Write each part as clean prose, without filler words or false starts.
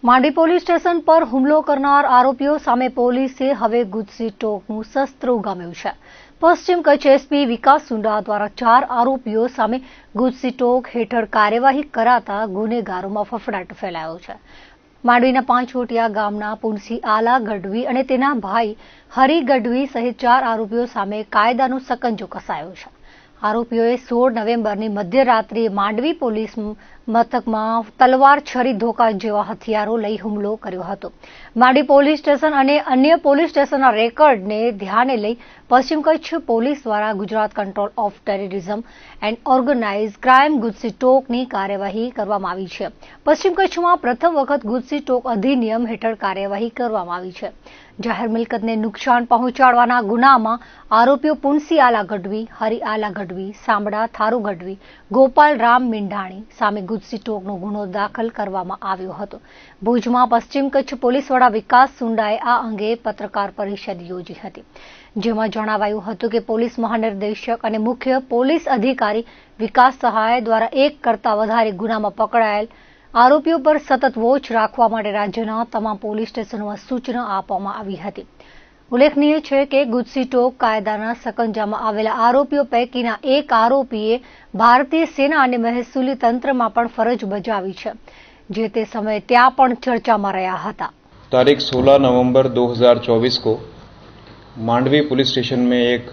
Mandvi police station પર હુમલો કરનાર આરોપીઓ સામે પોલીસે હવે ગુજસી ટોકનું શસ્ત્ર ઉગામ્યું છે। પશ્ચિમ કચ્છ એસપી વિકાસ સુંડા દ્વારા 4 આરોપીઓ સામે ગુજસી ટોક હેઠળ કાર્યવાહી કરાતા ગુનેગારોમાં ફફડાટ ફેલાયો છે। માંડવીના પાંચોટિયા ગામના પુનસી આલા ગઢવી અને તેના ભાઈ હરી ગઢવી સહિત 4 આરોપીઓ સામે કાયદાનો સકંજો કસાયો છે। આરોપીઓએ 16 નવેમ્બરની મધ્યરાત્રિએ માંડવી પોલીસ મથકમાં તલવાર, છરી, ધોકા જેવા હથિયારો લઈ હુમલો કર્યો હતો। માંડવી પોલીસ સ્ટેશન અને અન્ય પોલીસ સ્ટેશનના રેકર્ડને ધ્યાને લઈ પશ્ચિમ કચ્છ પોલીસ દ્વારા Gujarat control of terrorism and organise crime ગુજસી ટોકની કાર્યવાહી કરવામાં આવી છે। પશ્ચિમ કચ્છમાં પ્રથમ વખત ગુજસી ટોક અધિનિયમ હેઠળ કાર્યવાહી કરવામાં આવી છે। જાહેર મિલકતને નુકસાન પહોંચાડવાના ગુનામાં આરોપીઓ પુનસી આલા ગઢવી, હરી આલા ગઢવી, સામડા થારુ ગઢવી, ગોપાલ રામ મીંઢાણી સામે ગુજસી ટોકનો ગુનો દાખલ કરવામાં આવ્યો હતો। ભુજમાં પશ્ચિમ કચ્છ પોલીસ વડા વિકાસ સુંડાએ આ અંગે પત્રકાર પરિષદ યોજી હતી, જેમાં જણાવાયું હતું કે પોલીસ મહાનિર્દેશક અને મુખ્ય પોલીસ અધિકારી વિકાસ સહાય દ્વારા 1 કરતા વધારે ગુનામાં પકડાયેલ આરોપીઓ પર સતત વોચ રાખવા માટે રાજ્યના તમામ પોલીસ સ્ટેશનોમાં સૂચના આપવામાં આવી હતી। ઉલ્લેખનીય છે કે ગુજસી ટોક કાયદાના સકંજામાં આવેલા આરોપીઓ પૈકીના એક આરોપીએ ભારતીય સેના અને મહેસૂલી તંત્રમાં પણ ફરજ બજાવી છે, જે તે સમયે ત્યાં પણ ચર્ચામાં રહ્યા હતા। तारीख 16 नवंबर 2024 को मांडवी पुलिस स्टेशन में एक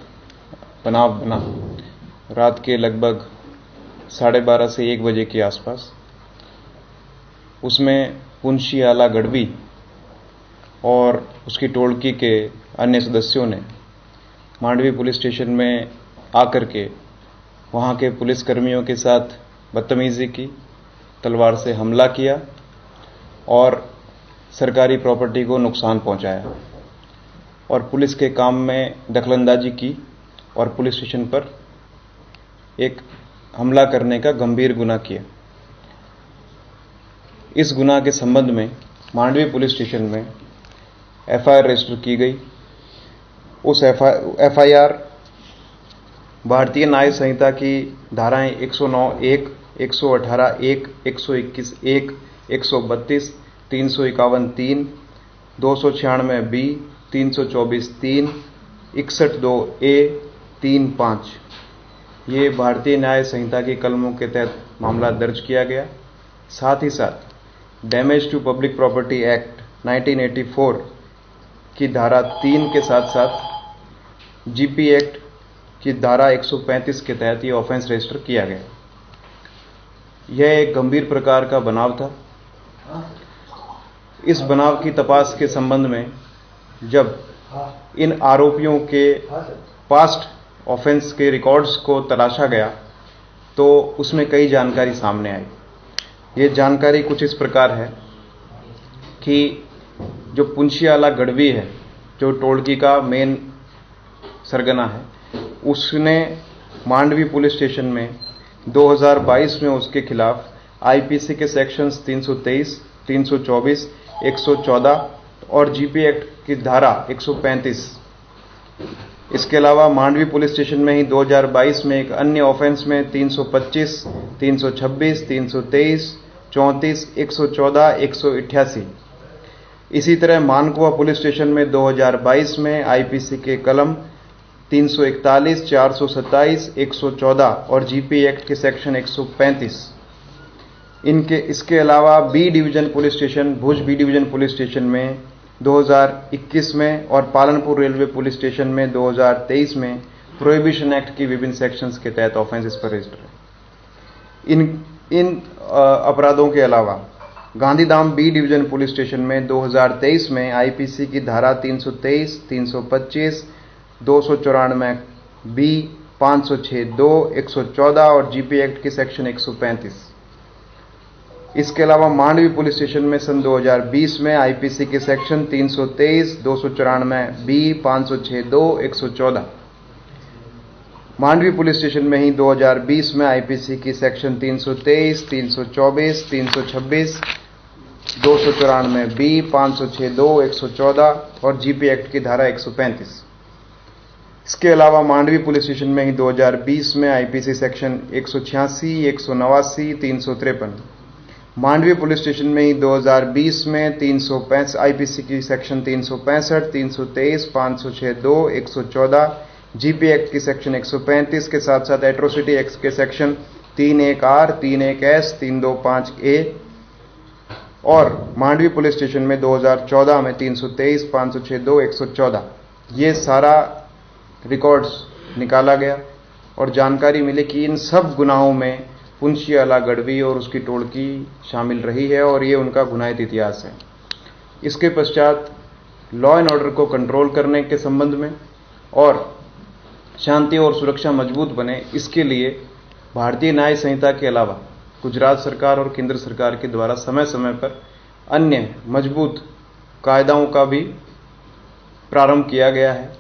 बनाव बना। रात के लगभग 12:30 से 1 बजे के आसपास उसमें पुनसी आला गढ़वी और उसकी टोलकी के अन्य सदस्यों ने मांडवी पुलिस स्टेशन में आकर के वहाँ के पुलिसकर्मियों के साथ बदतमीजी की, तलवार से हमला किया और सरकारी प्रॉपर्टी को नुकसान पहुंचाया और पुलिस के काम में दखलंदाजी की और पुलिस स्टेशन पर एक हमला करने का गंभीर गुना किया। इस गुना के संबंध में मांडवी पुलिस स्टेशन में एफआईआर रजिस्टर की गई। उस एफआईआर भारतीय न्याय संहिता की धाराएं 109(1), 118(1), 121(1), 132, 351(3), 296(b), 324(3), 61(2)(a), 3(5) ये भारतीय न्याय संहिता की कलमों के तहत मामला दर्ज किया गया। साथ ही साथ damage to public property act 1984 की धारा 3 के साथ साथ जीपी एक्ट की धारा 135 के तहत ये ऑफेंस रजिस्टर किया गया। यह एक गंभीर प्रकार का बनाव था। इस बनाव की तपास के संबंध में जब इन आरोपियों के पास्ट ऑफेंस के रिकॉर्ड्स को तलाशा गया तो उसमें कई जानकारी सामने आई। ये जानकारी कुछ इस प्रकार है कि जो पुनसी आला गढ़वी है, जो टोलकी का मेन सरगना है, उसने मांडवी पुलिस स्टेशन में 2022 में उसके खिलाफ आईपीसी के सेक्शंस 323, 324, 114 और जीपी एक्ट की धारा 135, इसके अलावा मांडवी पुलिस स्टेशन में ही 2022 में एक अन्य ऑफेंस में 325, 326, 323, 34, 114, 188। इसी तरह मानकुआ पुलिस स्टेशन में 2022 में आईपीसी के कलम 341, 427, 114 और जीपी एक्ट के सेक्शन 135। इसके अलावा बी डिवीजन पुलिस स्टेशन, भुज बी डिवीजन पुलिस स्टेशन में 2021 में और पालनपुर रेलवे पुलिस स्टेशन में 2023 में प्रोहिबिशन एक्ट की विभिन्न सेक्शंस के तहत ऑफेंस इस पर रजिस्टर है। इन अपराधों के अलावा Gandhidham B division police station में 2023 में आईपीसी की धारा 323, 325, 294(b), 506(2), 114 और जीपी एक्ट की सेक्शन 135। इसके अलावा मांडवी पुलिस स्टेशन में सन 2020 में आईपीसी के section 323, 294(b), 506(2), 114। Mandvi police station में ही 2020 में आईपीसी की सेक्शन 323, 324, 326, 294(b), 506(2), 114 और जीपी एक्ट की धारा 135। इसके अलावा मांडवी पुलिस स्टेशन में ही 2020 में IPC section 186, 189, 353, Mandvi police station में ही 2020 में 365 आईपीसी की सेक्शन 365, 323, 506(2), 114, जीपी एक्ट की सेक्शन 135 के साथ साथ एट्रोसिटी एक्ट के सेक्शन 31R, 31S, 325A और मांडवी पुलिस स्टेशन में 2014 में 323, 506(2), 114 ये सारा रिकॉर्ड्स निकाला गया और जानकारी मिली कि इन सब गुनाहों में पुंछीवाला गढ़वी और उसकी टोळकी शामिल रही है और ये उनका गुनाहित इतिहास है। इसके पश्चात लॉ एंड ऑर्डर को कंट्रोल करने के संबंध में और शांति और सुरक्षा मजबूत बने, इसके लिए भारतीय न्याय संहिता के अलावा गुजरात सरकार और केंद्र सरकार के द्वारा समय समय पर अन्य मजबूत कायदाओं का भी प्रारंभ किया गया है।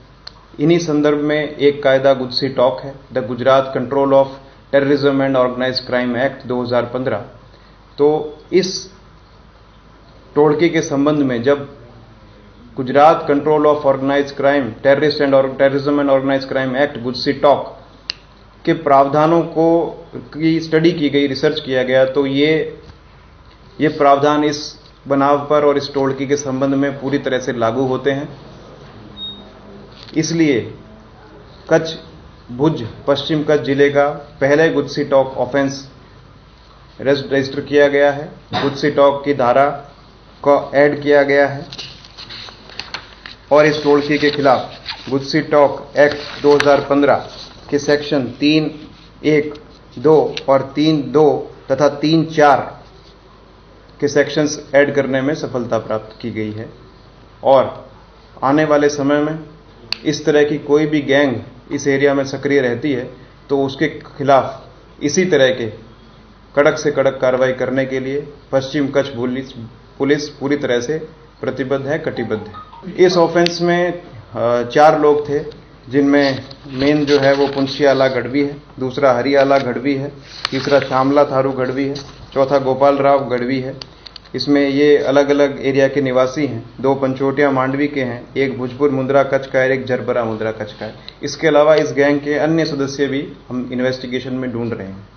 इन्हीं संदर्भ में एक कायदा गुजसी टॉक है, the Gujarat control of terrorism and organised crime act 2015। तो इस टोळकी के संबंध में जब Gujarat control of organised crime terrorism and organised crime act GUJCTOC के प्रावधानों की स्टडी की गई, रिसर्च किया गया, तो ये प्रावधान इस बनाव पर और इस टोळकी के संबंध में पूरी तरह से लागू होते हैं। इसलिए कच्छ भुज पश्चिम कच्छ जिले का पहले गुजसी टॉक ऑफेंस रजिस्टर किया गया है। गुजसी टॉक की धारा को ऐड किया गया है और इस टोळकी के खिलाफ गुजसी टॉक एक्ट 2015 के सेक्शन 3(1), 2 और 3(2) तथा 3(4) के सेक्शंस ऐड करने में सफलता प्राप्त की गई है और आने वाले समय में इस तरह की कोई भी गैंग इस एरिया में सक्रिय रहती है तो उसके खिलाफ इसी तरह के कड़क से कड़क कार्रवाई करने के लिए पश्चिम कच्छ पुलिस पूरी तरह से प्रतिबद्ध है, कटिबद्ध है। इस ऑफेंस में 4 लोग थे, जिनमें मेन जो है वो पुंछीवाला गढ़वी है, दूसरा हरियाला गढ़वी है, तीसरा श्यामला थारू गढ़वी है, चौथा गोपाल राव गढ़वी है। इसमें ये अलग अलग एरिया के निवासी हैं, 2 पंचोटिया मांडवी के हैं, एक भुजपुर मुंद्रा कच्छ का है, एक झरबरा मुंद्रा कच्छ का है। इसके अलावा इस गैंग के अन्य सदस्य भी हम इन्वेस्टिगेशन में ढूंढ रहे हैं।